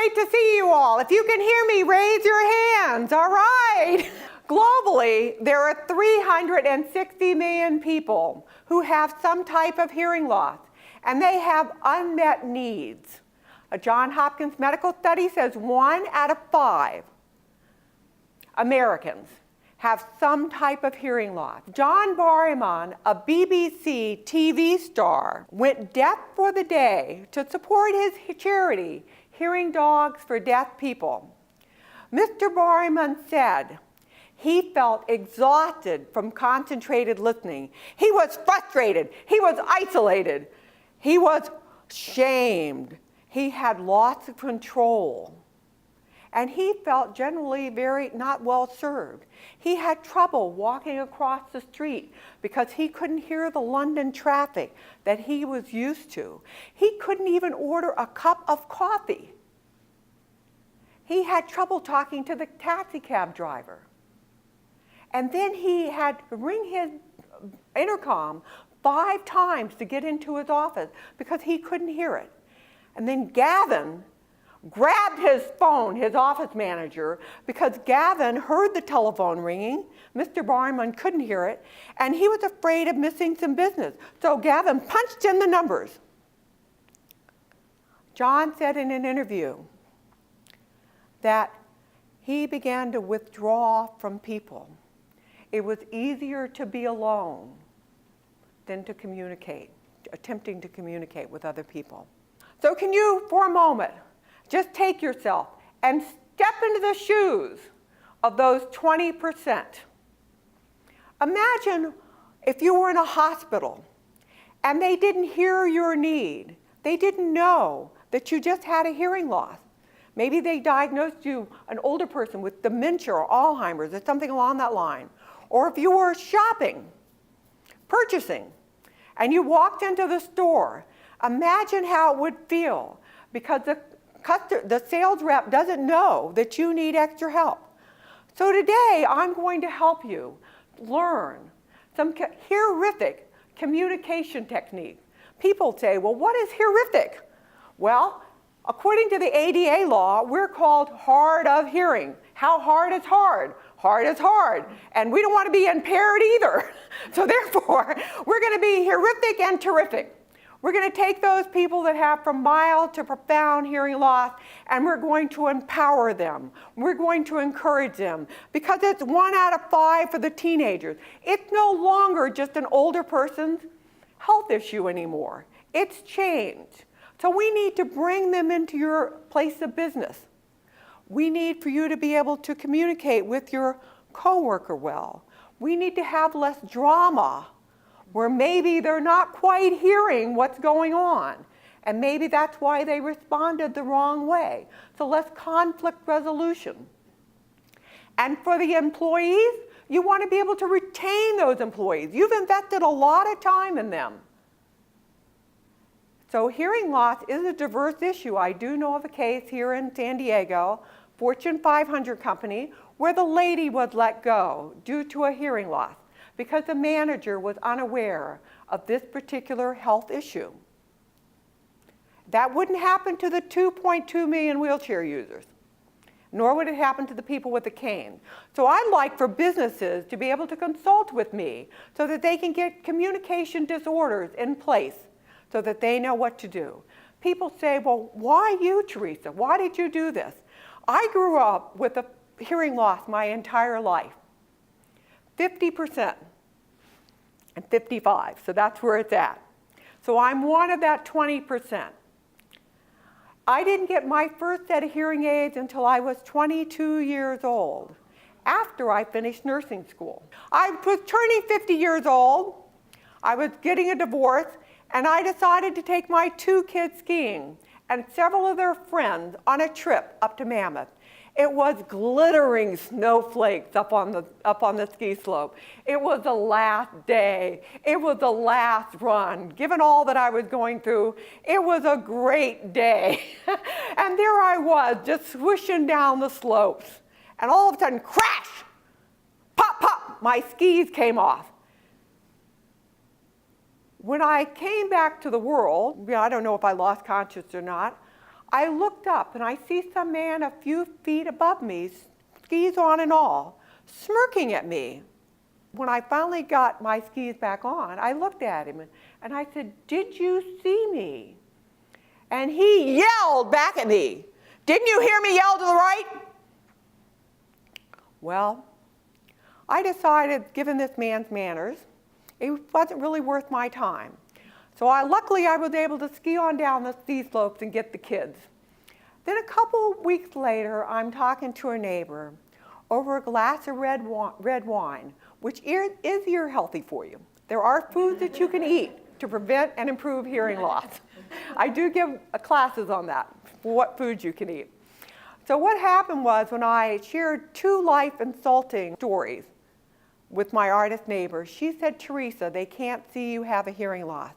great to see you all. If you can hear me, raise your hands. All right. Globally, there are 360 million people who have some type of hearing loss, and they have unmet needs. A Johns Hopkins medical study says 1 out of 5 Americans have some type of hearing loss. John Barrymon, a BBC TV star, went deaf for the day to support his charity, Hearing Dogs for Deaf People. Mr. Barrymon said he felt exhausted from concentrated listening. He was frustrated. He was isolated. He was shamed. He had lots of control. And he felt generally very not well served. He had trouble walking across the street because he couldn't hear the London traffic that he was used to. He couldn't even order a cup of coffee. He had trouble talking to the taxi cab driver. And then he had to ring his intercom 5 times to get into his office because he couldn't hear it. And then Gavin grabbed his phone, his office manager, because Gavin heard the telephone ringing. Mr. Barrymon couldn't hear it, and he was afraid of missing some business. So Gavin punched in the numbers. John said in an interview that he began to withdraw from people. It was easier to be alone than to communicate, attempting to communicate with other people. So can you, for a moment, just take yourself and step into the shoes of those 20%. Imagine if you were in a hospital and they didn't hear your need. They didn't know that you just had a hearing loss. Maybe they diagnosed you, an older person, with dementia or Alzheimer's or something along that line. Or if you were shopping, purchasing, and you walked into the store, imagine how it would feel because the sales rep doesn't know that you need extra help. So today, I'm going to help you learn some heurific communication techniques. People say, well, what is heurific? Well, according to the ADA law, we're called hard of hearing. How hard is hard? Hard is hard. And we don't want to be impaired either. So therefore, we're going to be heurific and terrific. We're going to take those people that have from mild to profound hearing loss, and we're going to empower them. We're going to encourage them, because it's 1 out of 5 for the teenagers. It's no longer just an older person's health issue anymore. It's changed. So we need to bring them into your place of business. We need for you to be able to communicate with your coworker well. We need to have less drama, where maybe they're not quite hearing what's going on. And maybe that's why they responded the wrong way. So less conflict resolution. And for the employees, you want to be able to retain those employees. You've invested a lot of time in them. So hearing loss is a diverse issue. I do know of a case here in San Diego, Fortune 500 company, where the lady was let go due to a hearing loss, because the manager was unaware of this particular health issue. That wouldn't happen to the 2.2 million wheelchair users, nor would it happen to the people with the cane. So I'd like for businesses to be able to consult with me so that they can get communication disorders in place so that they know what to do. People say, well, why you, Teresa? Why did you do this? I grew up with a hearing loss my entire life. 50% and 55, so that's where it's at. So I'm one of that 20%. I didn't get my first set of hearing aids until I was 22 years old, after I finished nursing school. I was turning 50 years old, I was getting a divorce, and I decided to take my 2 kids skiing and several of their friends on a trip up to Mammoth. It was glittering snowflakes up on the ski slope. It was the last day. It was the last run. Given all that I was going through, it was a great day. And there I was, just swishing down the slopes. And all of a sudden, crash! Pop, pop! My skis came off. When I came back to the world, I don't know if I lost consciousness or not, I looked up and I see some man a few feet above me, skis on and all, smirking at me. When I finally got my skis back on, I looked at him and I said, "Did you see me?" And he yelled back at me, "Didn't you hear me yell to the right?" Well, I decided, given this man's manners, it wasn't really worth my time. So luckily I was able to ski on down the ski slopes and get the kids. Then a couple weeks later, I'm talking to a neighbor over a glass of red wine, which is ear healthy for you. There are foods that you can eat to prevent and improve hearing loss. I do give classes on that, for what foods you can eat. So what happened was, when I shared 2 life-insulting stories with my artist neighbor, she said, "Teresa, they can't see you have a hearing loss."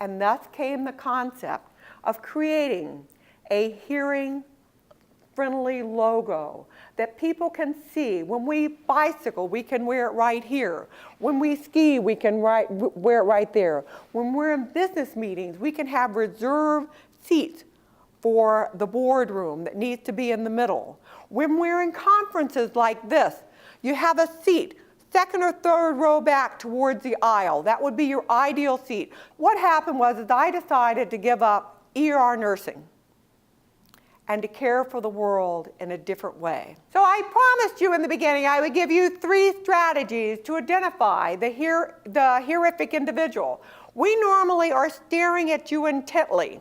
And thus came the concept of creating a hearing-friendly logo that people can see. When we bicycle, we can wear it right here. When we ski, we can wear it right there. When we're in business meetings, we can have reserved seats for the boardroom that needs to be in the middle. When we're in conferences like this, you have a seat 2nd or 3rd row back towards the aisle. That would be your ideal seat. What happened was I decided to give up ER nursing and to care for the world in a different way. So I promised you in the beginning I would give you 3 strategies to identify the heurific individual. We normally are staring at you intently.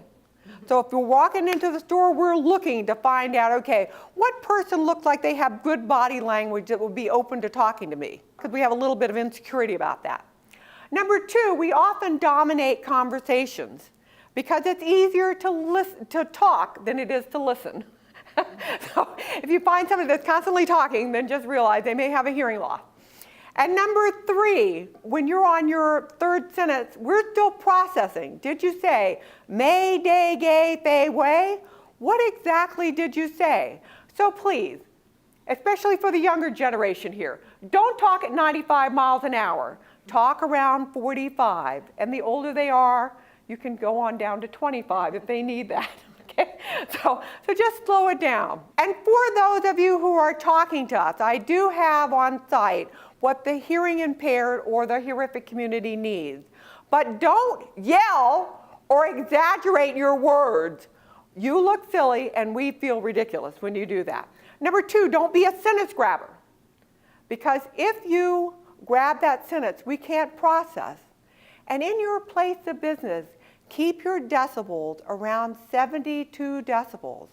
So if you're walking into the store, we're looking to find out, okay, what person looks like they have good body language that will be open to talking to me? Because we have a little bit of insecurity about that. Number 2, we often dominate conversations because it's easier to talk than it is to listen. So if you find somebody that's constantly talking, then just realize they may have a hearing loss. And number 3, when you're on your 3rd sentence, we're still processing. Did you say, "May, day, gay, fei, way"? What exactly did you say? So please, especially for the younger generation here, don't talk at 95 miles an hour. Talk around 45. And the older they are, you can go on down to 25 if they need that. Okay? So just slow it down. And for those of you who are talking to us, I do have on site what the hearing impaired or the heurific community needs. But don't yell or exaggerate your words. You look silly and we feel ridiculous when you do that. Number 2, don't be a sentence grabber. Because if you grab that sentence, we can't process. And in your place of business, keep your decibels around 72 decibels.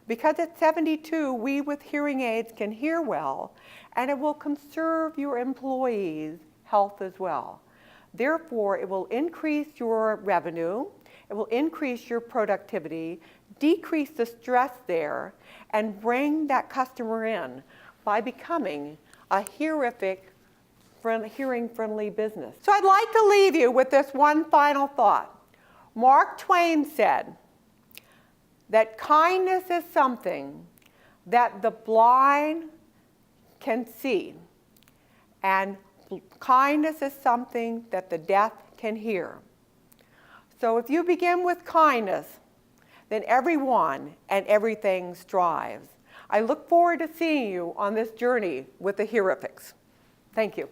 Because at 72, we with hearing aids can hear well, and it will conserve your employees' health as well. Therefore, it will increase your revenue, it will increase your productivity, decrease the stress there, and bring that customer in by becoming a hearing-friendly business. So I'd like to leave you with this one final thought. Mark Twain said that kindness is something that the blind can see, and kindness is something that the deaf can hear. So if you begin with kindness, then everyone and everything strives. I look forward to seeing you on this journey with the heurifics. Thank you.